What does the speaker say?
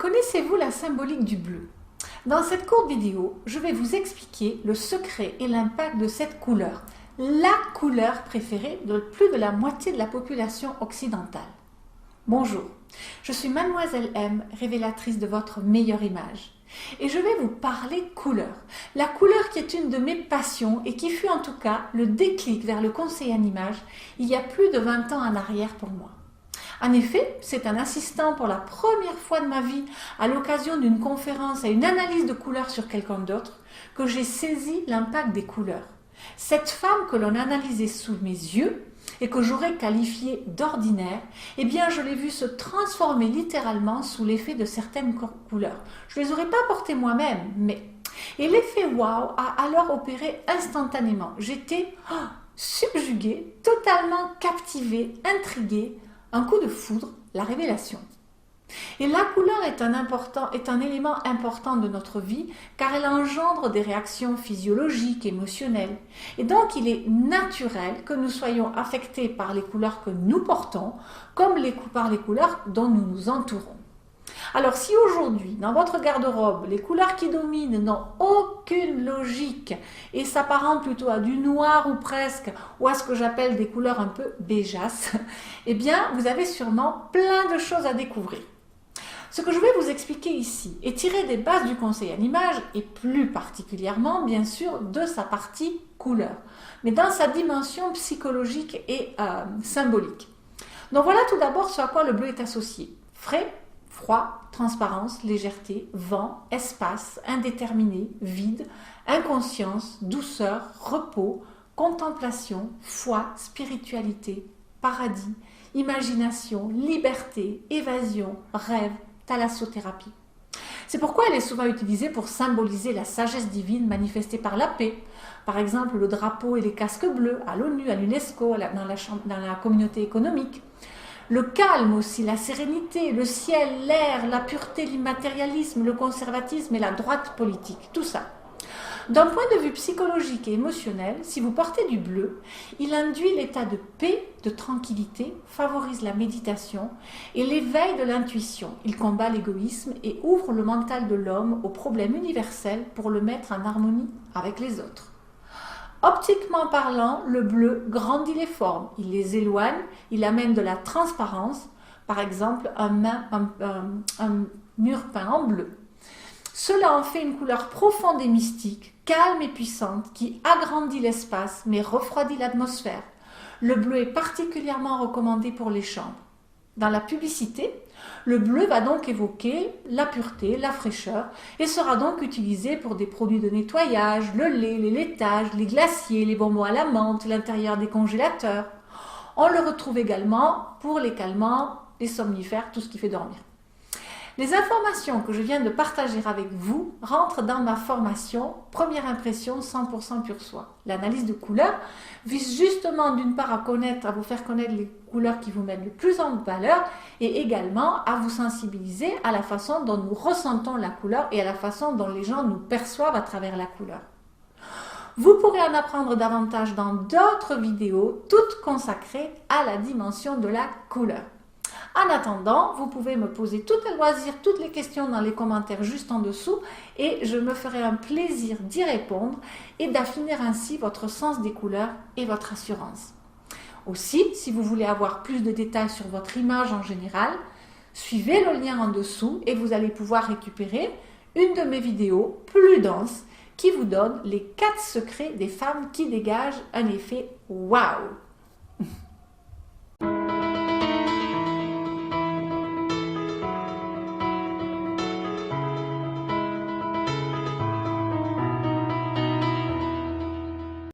Connaissez-vous la symbolique du bleu? Dans cette courte vidéo, je vais vous expliquer le secret et l'impact de cette couleur, la couleur préférée de plus de la moitié de la population occidentale. Bonjour, je suis Mademoiselle M, révélatrice de votre meilleure image. Et je vais vous parler couleur. La couleur qui est une de mes passions et qui fut en tout cas le déclic vers le conseil en image il y a plus de 20 ans en arrière pour moi. En effet, c'est en assistant pour la première fois de ma vie à l'occasion d'une conférence à une analyse de couleurs sur quelqu'un d'autre que j'ai saisi l'impact des couleurs. Cette femme que l'on analysait sous mes yeux et que j'aurais qualifiée d'ordinaire, eh bien je l'ai vue se transformer littéralement sous l'effet de certaines couleurs. Je ne les aurais pas portées moi-même, mais... Et l'effet waouh a alors opéré instantanément. J'étais subjuguée, totalement captivée, intriguée. Un coup de foudre, la révélation. Et la couleur est un élément important de notre vie car elle engendre des réactions physiologiques, émotionnelles. Et donc il est naturel que nous soyons affectés par les couleurs que nous portons comme par les couleurs dont nous nous entourons. Alors si aujourd'hui, dans votre garde-robe, les couleurs qui dominent n'ont aucune logique et s'apparentent plutôt à du noir ou presque, ou à ce que j'appelle des couleurs un peu béjasses, eh bien vous avez sûrement plein de choses à découvrir. Ce que je vais vous expliquer ici est tiré des bases du conseil en image et plus particulièrement, bien sûr, de sa partie couleur, mais dans sa dimension psychologique et symbolique. Donc voilà tout d'abord ce à quoi le bleu est associé. Frais, froid, transparence, légèreté, vent, espace, indéterminé, vide, inconscience, douceur, repos, contemplation, foi, spiritualité, paradis, imagination, liberté, évasion, rêve, thalassothérapie. C'est pourquoi elle est souvent utilisée pour symboliser la sagesse divine manifestée par la paix. Par exemple, le drapeau et les casques bleus à l'ONU, à l'UNESCO, dans la communauté économique. Le calme aussi, la sérénité, le ciel, l'air, la pureté, l'immatérialisme, le conservatisme et la droite politique, tout ça. D'un point de vue psychologique et émotionnel, si vous portez du bleu, il induit l'état de paix, de tranquillité, favorise la méditation et l'éveil de l'intuition. Il combat l'égoïsme et ouvre le mental de l'homme aux problèmes universels pour le mettre en harmonie avec les autres. Optiquement parlant, le bleu grandit les formes, il les éloigne, il amène de la transparence, par exemple un mur peint en bleu. Cela en fait une couleur profonde et mystique, calme et puissante, qui agrandit l'espace mais refroidit l'atmosphère. Le bleu est particulièrement recommandé pour les chambres. Dans la publicité, le bleu va donc évoquer la pureté, la fraîcheur et sera donc utilisé pour des produits de nettoyage, le lait, les laitages, les glaciers, les bonbons à la menthe, l'intérieur des congélateurs. On le retrouve également pour les calmants, les somnifères, tout ce qui fait dormir. Les informations que je viens de partager avec vous rentrent dans ma formation Première impression 100% pur soi. L'analyse de couleurs vise justement d'une part à vous faire connaître les couleurs qui vous mettent le plus en valeur et également à vous sensibiliser à la façon dont nous ressentons la couleur et à la façon dont les gens nous perçoivent à travers la couleur. Vous pourrez en apprendre davantage dans d'autres vidéos, toutes consacrées à la dimension de la couleur. En attendant, vous pouvez me poser tout à loisir toutes les questions dans les commentaires juste en dessous et je me ferai un plaisir d'y répondre et d'affiner ainsi votre sens des couleurs et votre assurance. Aussi, si vous voulez avoir plus de détails sur votre image en général, suivez le lien en dessous et vous allez pouvoir récupérer une de mes vidéos plus dense qui vous donne les 4 secrets des femmes qui dégagent un effet waouh.